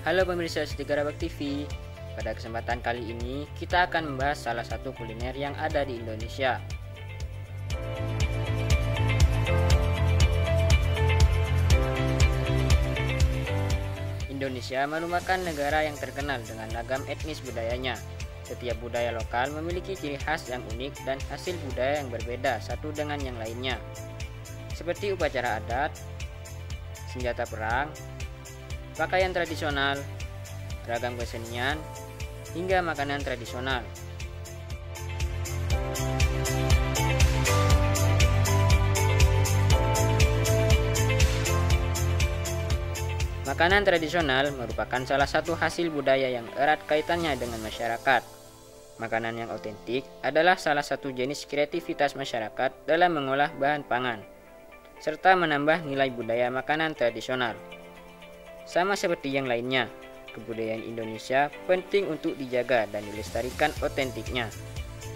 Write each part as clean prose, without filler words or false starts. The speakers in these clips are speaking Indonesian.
Halo pemirsa Setia Gerabak TV. Pada kesempatan kali ini kita akan membahas salah satu kuliner yang ada di Indonesia. Indonesia merupakan negara yang terkenal dengan ragam etnis budayanya. Setiap budaya lokal memiliki ciri khas yang unik dan hasil budaya yang berbeda satu dengan yang lainnya. Seperti upacara adat, senjata perang, pakaian tradisional, ragam kesenian, hingga makanan tradisional. Makanan tradisional merupakan salah satu hasil budaya yang erat kaitannya dengan masyarakat. Makanan yang otentik adalah salah satu jenis kreativitas masyarakat dalam mengolah bahan pangan, serta menambah nilai budaya makanan tradisional. Sama seperti yang lainnya, kebudayaan Indonesia penting untuk dijaga dan dilestarikan otentiknya.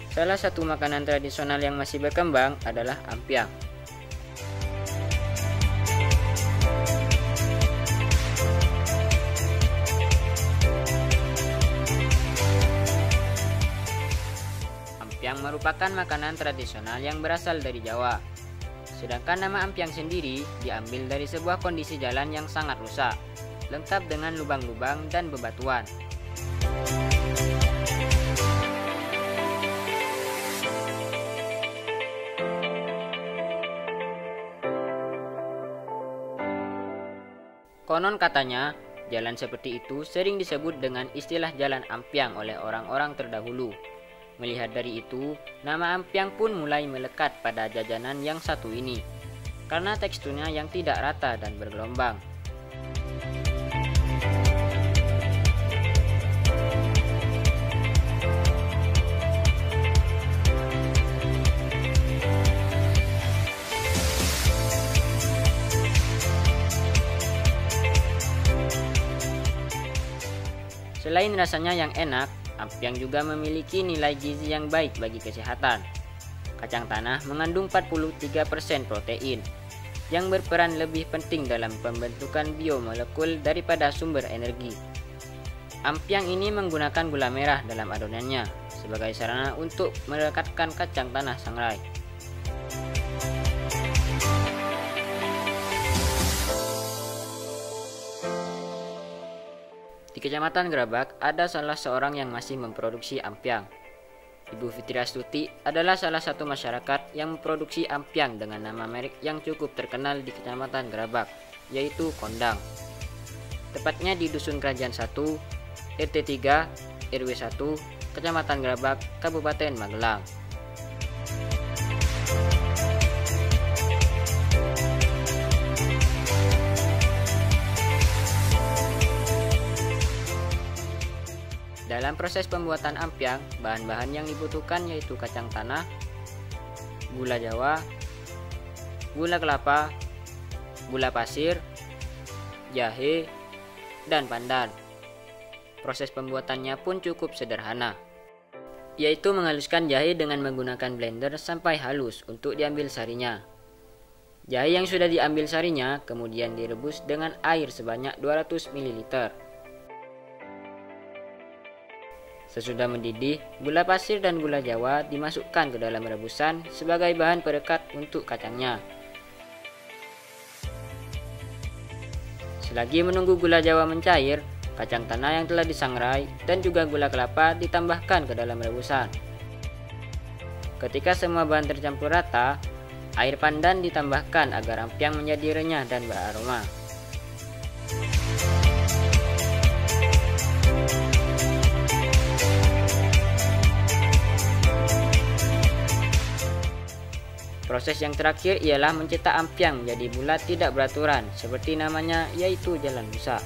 Salah satu makanan tradisional yang masih berkembang adalah ampyang. Ampyang merupakan makanan tradisional yang berasal dari Jawa. Sedangkan nama ampyang sendiri diambil dari sebuah kondisi jalan yang sangat rusak, lengkap dengan lubang-lubang dan bebatuan. Konon katanya, jalan seperti itu sering disebut dengan istilah jalan ampyang oleh orang-orang terdahulu. Melihat dari itu, nama ampyang pun mulai melekat pada jajanan yang satu ini, karena teksturnya yang tidak rata dan bergelombang. Selain rasanya yang enak, ampyang juga memiliki nilai gizi yang baik bagi kesehatan. Kacang tanah mengandung 43% protein, yang berperan lebih penting dalam pembentukan biomolekul daripada sumber energi. Ampyang ini menggunakan gula merah dalam adonannya, sebagai sarana untuk melekatkan kacang tanah sangrai. Di Kecamatan Gerabak ada salah seorang yang masih memproduksi ampyang. Ibu Fitri Astuti adalah salah satu masyarakat yang memproduksi ampyang dengan nama merek yang cukup terkenal di Kecamatan Gerabak, yaitu Kondang. Tepatnya di Dusun Kerajaan 1, RT 3, RW 1, Kecamatan Gerabak, Kabupaten Magelang. Dalam proses pembuatan ampyang, bahan-bahan yang dibutuhkan yaitu kacang tanah, gula Jawa, gula kelapa, gula pasir, jahe, dan pandan. Proses pembuatannya pun cukup sederhana, yaitu menghaluskan jahe dengan menggunakan blender sampai halus untuk diambil sarinya. Jahe yang sudah diambil sarinya kemudian direbus dengan air sebanyak 200 ml. Sesudah mendidih, gula pasir dan gula Jawa dimasukkan ke dalam rebusan sebagai bahan perekat untuk kacangnya. Selagi menunggu gula Jawa mencair, kacang tanah yang telah disangrai dan juga gula kelapa ditambahkan ke dalam rebusan. Ketika semua bahan tercampur rata, air pandan ditambahkan agar ampyang menjadi renyah dan beraroma. Proses yang terakhir ialah mencetak ampyang menjadi bulat tidak beraturan, seperti namanya yaitu jalan busa.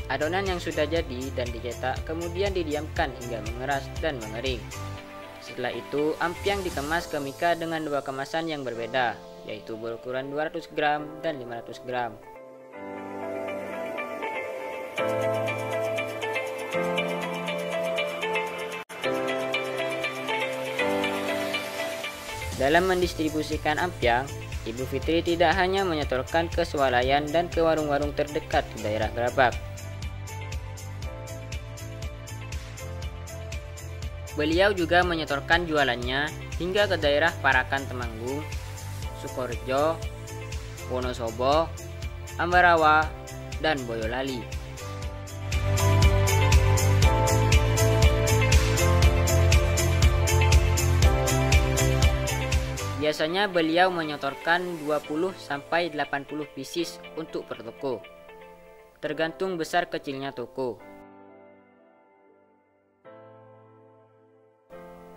Adonan yang sudah jadi dan dicetak kemudian didiamkan hingga mengeras dan mengering. Setelah itu, ampyang dikemas ke mika dengan dua kemasan yang berbeda, yaitu berukuran 200 gram dan 500 gram. Dalam mendistribusikan ampiang, Ibu Fitri tidak hanya menyetorkan ke swalayan dan ke warung-warung terdekat di daerah Gerabak. Beliau juga menyetorkan jualannya hingga ke daerah Parakan Temanggung, Sukorejo, Wonosobo, Ambarawa, dan Boyolali. Biasanya beliau menyetorkan 20-80 pieces untuk per toko, tergantung besar kecilnya toko.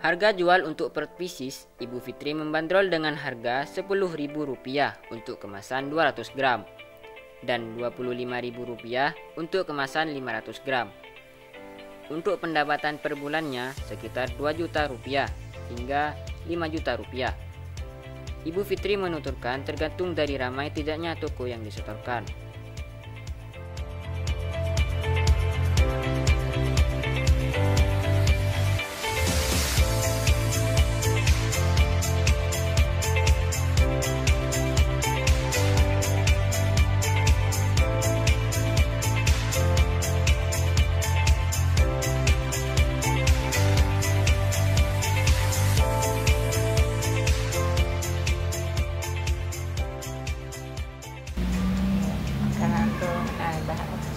Harga jual untuk per pieces, Ibu Fitri membandrol dengan harga Rp10.000 untuk kemasan 200 gram dan Rp25.000 untuk kemasan 500 gram. Untuk pendapatan per bulannya sekitar Rp2 juta hingga Rp5 juta. Ibu Fitri menuturkan tergantung dari ramai tidaknya toko yang disetorkan.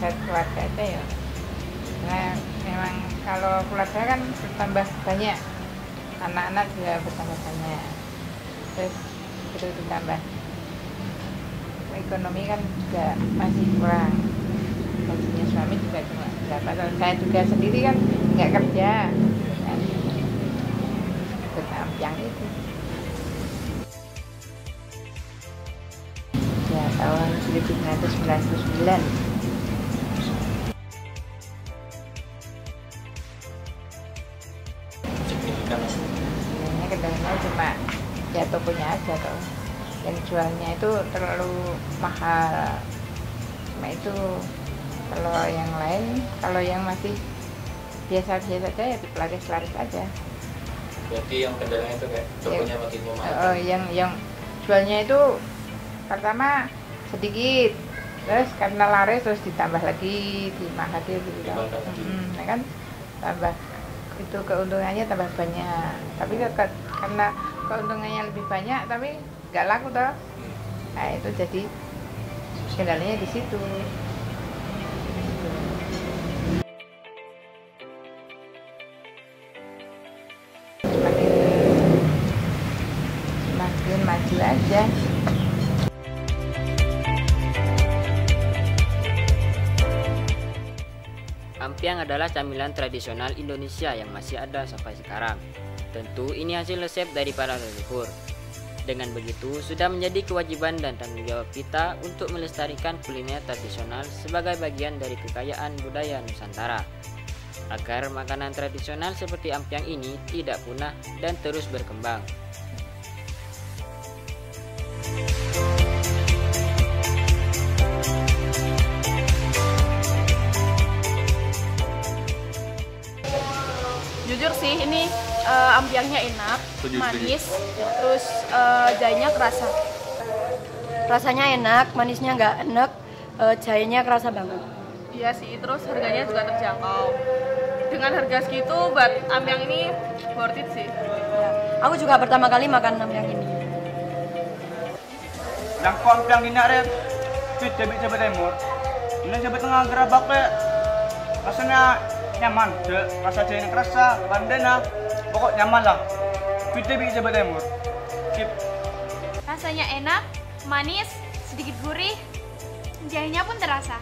Keluarga aja ya, nah memang kalau keluarga kan bertambah banyak, anak-anak juga bertambah banyak, terus itu ditambah ekonomi kan juga masih kurang, gajinya suami juga cuma berapa, kalau saya juga sendiri kan nggak kerja, kan bertampiang itu ya tahun 1999. Kendalanya cuma ya tokonya aja toh, yang jualnya itu terlalu mahal, cuma itu. Kalau yang lain, kalau yang masih biasa-biasa saja ya dipelaris-laris aja. Berarti yang kendalanya itu kayak tokonya makin mahal. Yang jualnya itu pertama sedikit, terus karena laris terus ditambah lagi, dimahal gitu. Nah kan tambah itu keuntungannya tambah banyak, tapi karena keuntungannya lebih banyak tapi nggak laku toh. Nah itu jadi kendalanya di situ. Semakin maju aja. Ampiang adalah camilan tradisional Indonesia yang masih ada sampai sekarang. Tentu ini hasil resep dari para leluhur. Dengan begitu, sudah menjadi kewajiban dan tanggung jawab kita untuk melestarikan kuliner tradisional sebagai bagian dari kekayaan budaya Nusantara, agar makanan tradisional seperti ampiang ini tidak punah dan terus berkembang. Jujur sih ini ampiangnya enak, manis, terus jahenya kerasa. Rasanya enak, manisnya nggak enak, jahenya kerasa banget. Iya sih, terus harganya juga terjangkau. Dengan harga segitu, buat ampiang ini worth it sih. Ya, aku juga pertama kali makan ampiang ini. Yang ampiang ini ada Jawa Timur, ini Jawa Tengah Gerabak rasanya nyaman, rasa jahenya kerasa, bandena, pokok nyaman lah. Beda di Jawa Timur. Sip. Rasanya enak, manis, sedikit gurih, jahenya pun terasa.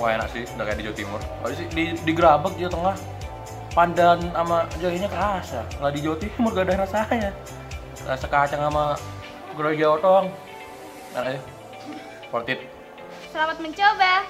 Wah enak sih, udah kayak di Jawa Timur. Kalau sih di Gerabak Jawa Tengah, pandan sama jahenya kerasa. Nggak di Jawa Timur gak ada rasanya. Rasa kacang sama gurih Jawa doang. Enak aja. Worth it. Selamat mencoba.